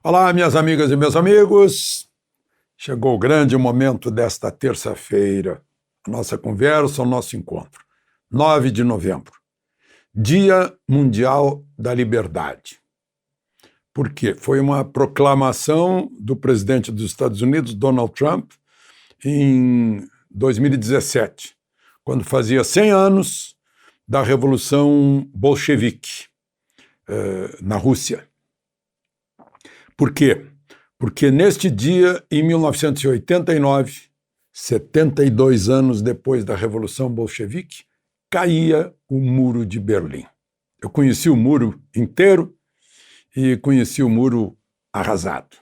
Olá, minhas amigas e meus amigos. Chegou o grande momento desta terça-feira. A nossa conversa, o nosso encontro. 9 de novembro. Dia Mundial da Liberdade. Por quê? Foi uma proclamação do presidente dos Estados Unidos, Donald Trump, em 2017, quando fazia 100 anos da Revolução Bolchevique na Rússia. Por quê? Porque neste dia, em 1989, 72 anos depois da Revolução Bolchevique, caía o Muro de Berlim. Eu conheci o muro inteiro e conheci o muro arrasado.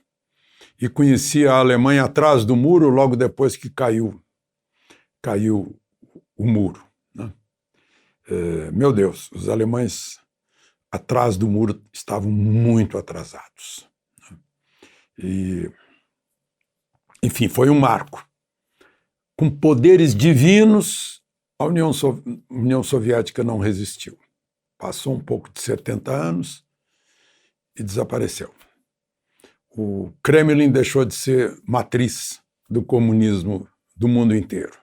E conheci a Alemanha atrás do muro logo depois que caiu o muro, né? Meu Deus, os alemães atrás do muro estavam muito atrasados. E, enfim, foi um marco. Com poderes divinos, a União Soviética não resistiu. Passou um pouco de 70 anos e desapareceu. O Kremlin deixou de ser matriz do comunismo do mundo inteiro.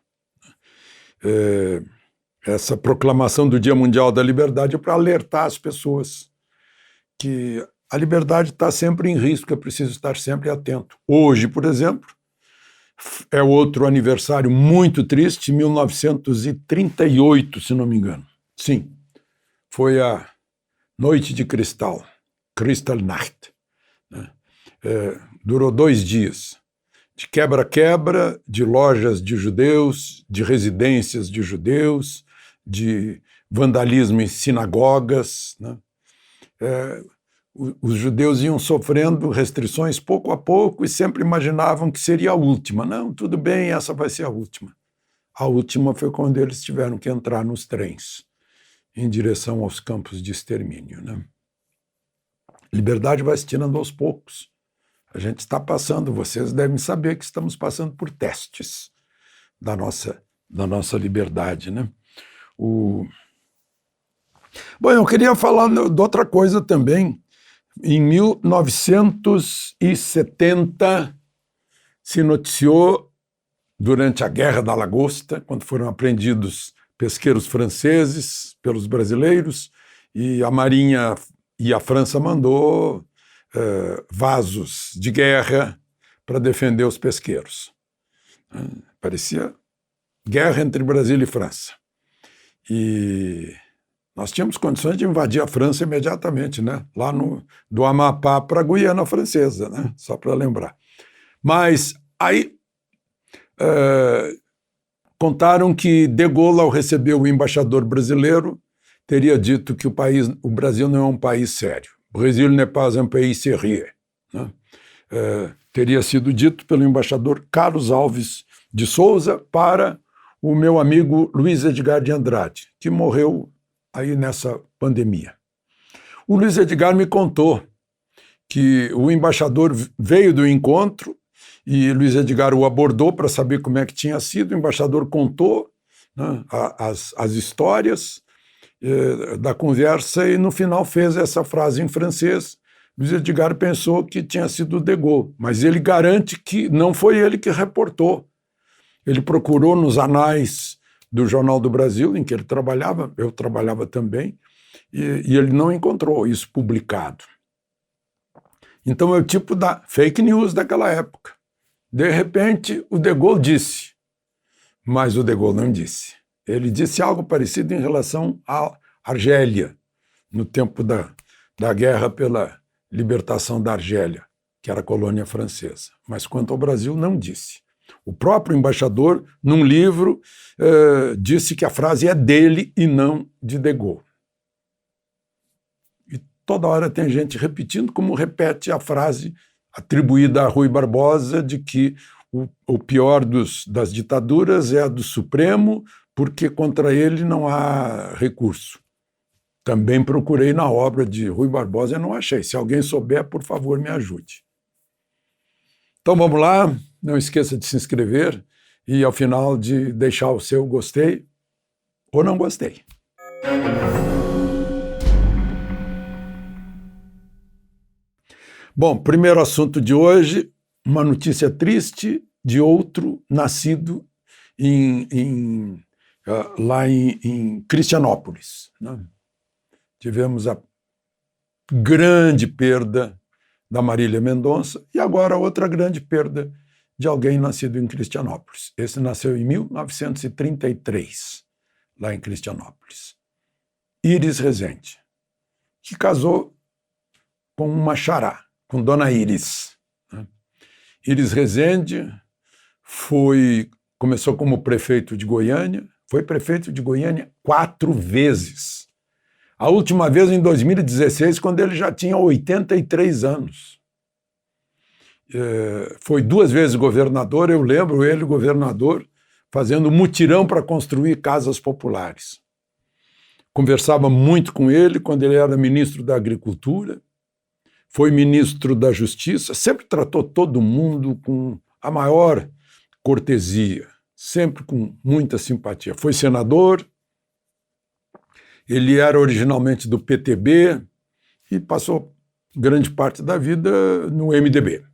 Essa proclamação do Dia Mundial da Liberdade é para alertar as pessoas que a liberdade está sempre em risco, é preciso estar sempre atento. Hoje, por exemplo, é outro aniversário muito triste, 1938, se não me engano. Sim, foi a Noite de Cristal, Kristallnacht. Né? Durou 2 dias, de quebra-quebra, de lojas de judeus, de residências de judeus, de vandalismo em sinagogas, né? Os judeus iam sofrendo restrições pouco a pouco e sempre imaginavam que seria a última. Não, tudo bem, essa vai ser a última. A última foi quando eles tiveram que entrar nos trens em direção aos campos de extermínio, né? Liberdade vai se tirando aos poucos. A gente está passando, vocês devem saber que estamos passando por testes da nossa liberdade, né? Bom, eu queria falar de outra coisa também. Em 1970, se noticiou, durante a Guerra da Lagosta, quando foram apreendidos pesqueiros franceses pelos brasileiros, e a Marinha e a França mandou vasos de guerra para defender os pesqueiros. Parecia guerra entre Brasil e França. E nós tínhamos condições de invadir a França imediatamente, né? Lá do Amapá para a Guiana Francesa, né? Só para lembrar. Mas aí contaram que De Gaulle, ao receber o embaixador brasileiro, teria dito que o Brasil não é um país sério. O Brasil n'est pas un pays sérieux, né? Teria sido dito pelo embaixador Carlos Alves de Souza para o meu amigo Luiz Edgar de Andrade, que morreu aí nessa pandemia. O Luiz Edgar me contou que o embaixador veio do encontro e Luiz Edgar o abordou para saber como é que tinha sido. O embaixador contou, né, as histórias da conversa e no final fez essa frase em francês. Luiz Edgar pensou que tinha sido De Gaulle, mas ele garante que não foi ele que reportou. Ele procurou nos anais do Jornal do Brasil, em que ele trabalhava, eu trabalhava também, e ele não encontrou isso publicado. Então é o tipo da fake news daquela época. De repente, o De Gaulle disse, mas o De Gaulle não disse. Ele disse algo parecido em relação à Argélia, no tempo da guerra pela libertação da Argélia, que era colônia francesa. Mas quanto ao Brasil, não disse. O próprio embaixador, num livro, disse que a frase é dele e não de De Gaulle. E toda hora tem gente repetindo, como repete a frase atribuída a Rui Barbosa de que o pior das ditaduras é a do Supremo, porque contra ele não há recurso. Também procurei na obra de Rui Barbosa e não achei. Se alguém souber, por favor, me ajude. Então vamos lá. Não esqueça de se inscrever e, ao final, de deixar o seu gostei ou não gostei. Bom, primeiro assunto de hoje, uma notícia triste de outro nascido lá em Cristianópolis, né? Tivemos a grande perda da Marília Mendonça e agora outra grande perda de alguém nascido em Cristianópolis. Esse nasceu em 1933, lá em Cristianópolis. Iris Rezende, que casou com uma xará, com Dona Iris. Iris Rezende começou como prefeito de Goiânia, foi prefeito de Goiânia 4 vezes. A última vez em 2016, quando ele já tinha 83 anos. Foi 2 vezes governador, eu lembro ele, governador, fazendo mutirão para construir casas populares. Conversava muito com ele quando ele era ministro da Agricultura, foi ministro da Justiça, sempre tratou todo mundo com a maior cortesia, sempre com muita simpatia. Foi senador, ele era originalmente do PTB e passou grande parte da vida no MDB.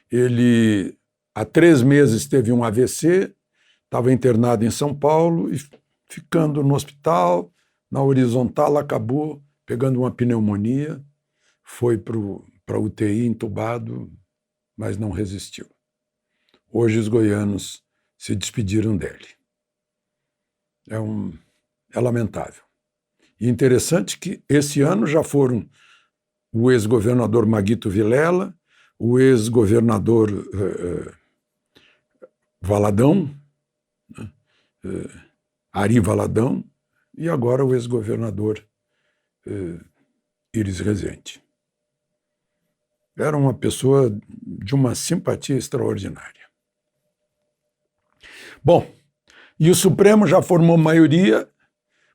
Ele, há 3 meses, teve um AVC, estava internado em São Paulo e, ficando no hospital, na horizontal, acabou pegando uma pneumonia, foi para a UTI entubado, mas não resistiu. Hoje os goianos se despediram dele. É lamentável. E interessante que esse ano já foram o ex-governador Maguito Vilela, o ex-governador Valadão, né? Ari Valadão, e agora o ex-governador Iris Rezende. Era uma pessoa de uma simpatia extraordinária. Bom, e o Supremo já formou maioria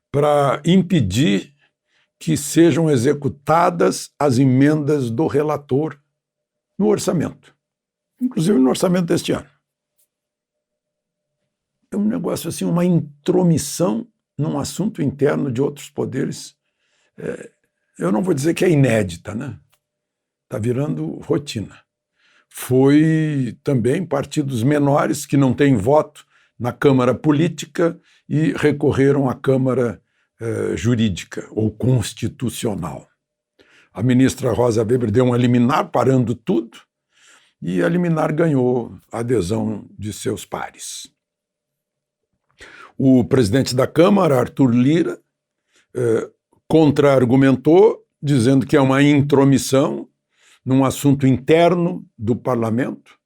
para impedir que sejam executadas as emendas do relator no orçamento, inclusive no orçamento deste ano. É um negócio assim, uma intromissão num assunto interno de outros poderes. Eu não vou dizer que é inédita, né? Está virando rotina. Foi também partidos menores que não têm voto na Câmara Política e recorreram à Câmara Jurídica ou Constitucional. A ministra Rosa Weber deu uma liminar parando tudo e a liminar ganhou a adesão de seus pares. O presidente da Câmara, Arthur Lira, contra-argumentou, dizendo que é uma intromissão num assunto interno do parlamento,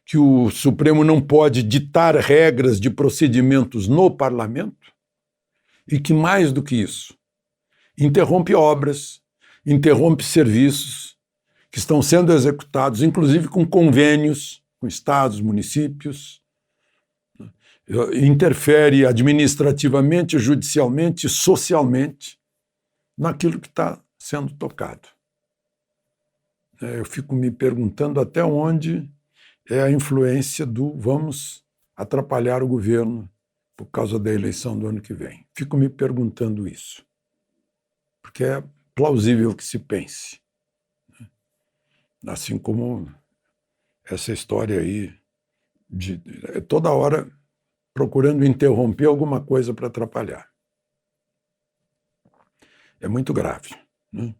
que o Supremo não pode ditar regras de procedimentos no parlamento e que, mais do que isso, interrompe obras, interrompe serviços que estão sendo executados, inclusive com convênios com estados, municípios, interfere administrativamente, judicialmente, socialmente naquilo que está sendo tocado. Eu fico me perguntando até onde é a influência do vamos atrapalhar o governo por causa da eleição do ano que vem. Fico me perguntando isso, porque é plausível que se pense. Assim como essa história aí de toda hora procurando interromper alguma coisa para atrapalhar. É muito grave, né?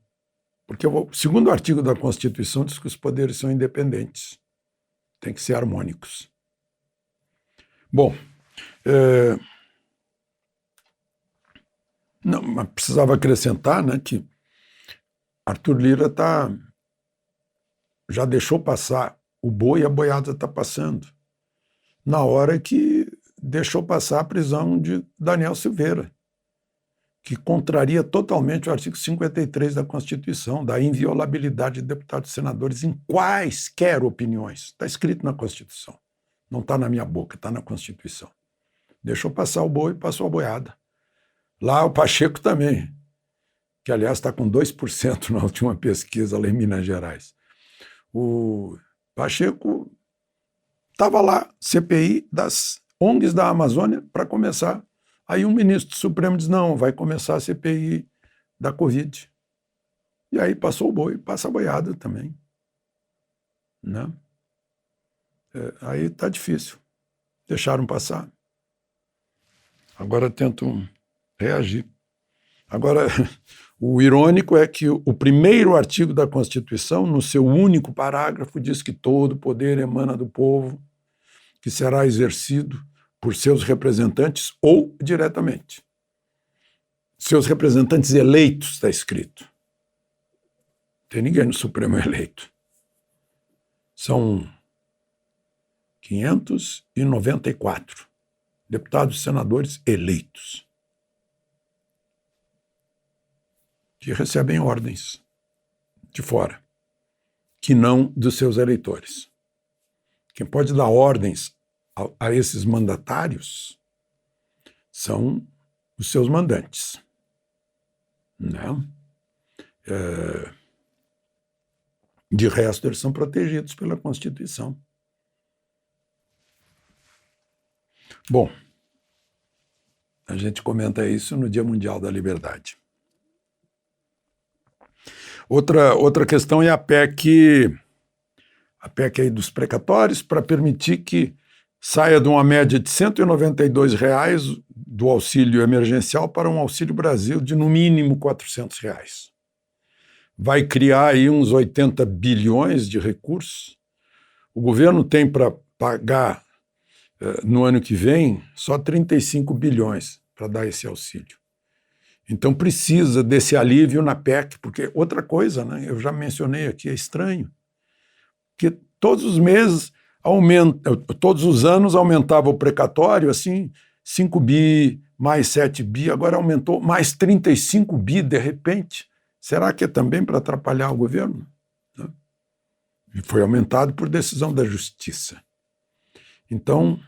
Porque o segundo artigo da Constituição diz que os poderes são independentes, têm que ser harmônicos. Bom, não, mas precisava acrescentar, né, que Arthur Lira já deixou passar o boi e a boiada está passando, na hora que deixou passar a prisão de Daniel Silveira, que contraria totalmente o artigo 53 da Constituição, da inviolabilidade de deputados e senadores em quaisquer opiniões. Está escrito na Constituição. Não está na minha boca, está na Constituição. Deixou passar o boi e passou a boiada. Lá o Pacheco também, que aliás está com 2% na última pesquisa lá em Minas Gerais. O Pacheco estava lá, CPI das ONGs da Amazônia, para começar. Aí um ministro do Supremo diz, não, vai começar a CPI da Covid. E aí passou o boi, passa a boiada também. Né? Aí está difícil. Deixaram passar. Agora tentam reagir. Agora, o irônico é que o primeiro artigo da Constituição, no seu único parágrafo, diz que todo poder emana do povo, que será exercido por seus representantes ou diretamente. Seus representantes eleitos, está escrito. Não tem ninguém no Supremo eleito. São 594 deputados e senadores eleitos, que recebem ordens de fora, que não dos seus eleitores. Quem pode dar ordens a esses mandatários são os seus mandantes. Né? De resto, eles são protegidos pela Constituição. Bom, a gente comenta isso no Dia Mundial da Liberdade. Outra questão é a PEC aí dos precatórios, para permitir que saia de uma média de R$ 192 do auxílio emergencial para um Auxílio Brasil de, no mínimo, R$ 400. Vai criar aí uns 80 bilhões de recursos. O governo tem para pagar, no ano que vem, só 35 bilhões para dar esse auxílio. Então precisa desse alívio na PEC, porque outra coisa, né, eu já mencionei aqui, é estranho, que todos os meses, todos os anos aumentava o precatório, assim, 5 bi, mais 7 bi, agora aumentou mais 35 bi de repente. Será que é também para atrapalhar o governo? E foi aumentado por decisão da Justiça. Então,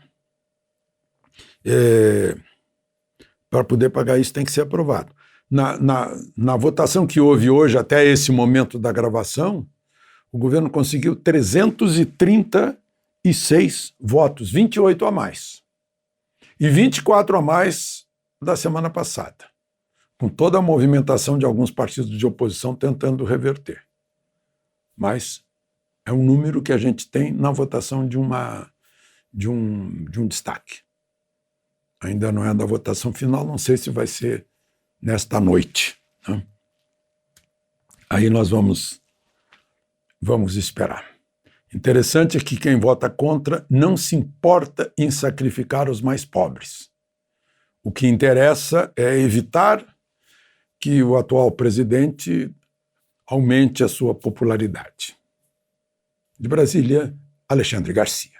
para poder pagar isso tem que ser aprovado. Na votação que houve hoje, até esse momento da gravação, o governo conseguiu 336 votos, 28 a mais. E 24 a mais da semana passada, com toda a movimentação de alguns partidos de oposição tentando reverter. Mas é um número que a gente tem na votação de um destaque. Ainda não é da votação final, não sei se vai ser nesta noite. Né? Aí nós vamos esperar. Interessante é que quem vota contra não se importa em sacrificar os mais pobres. O que interessa é evitar que o atual presidente aumente a sua popularidade. De Brasília, Alexandre Garcia.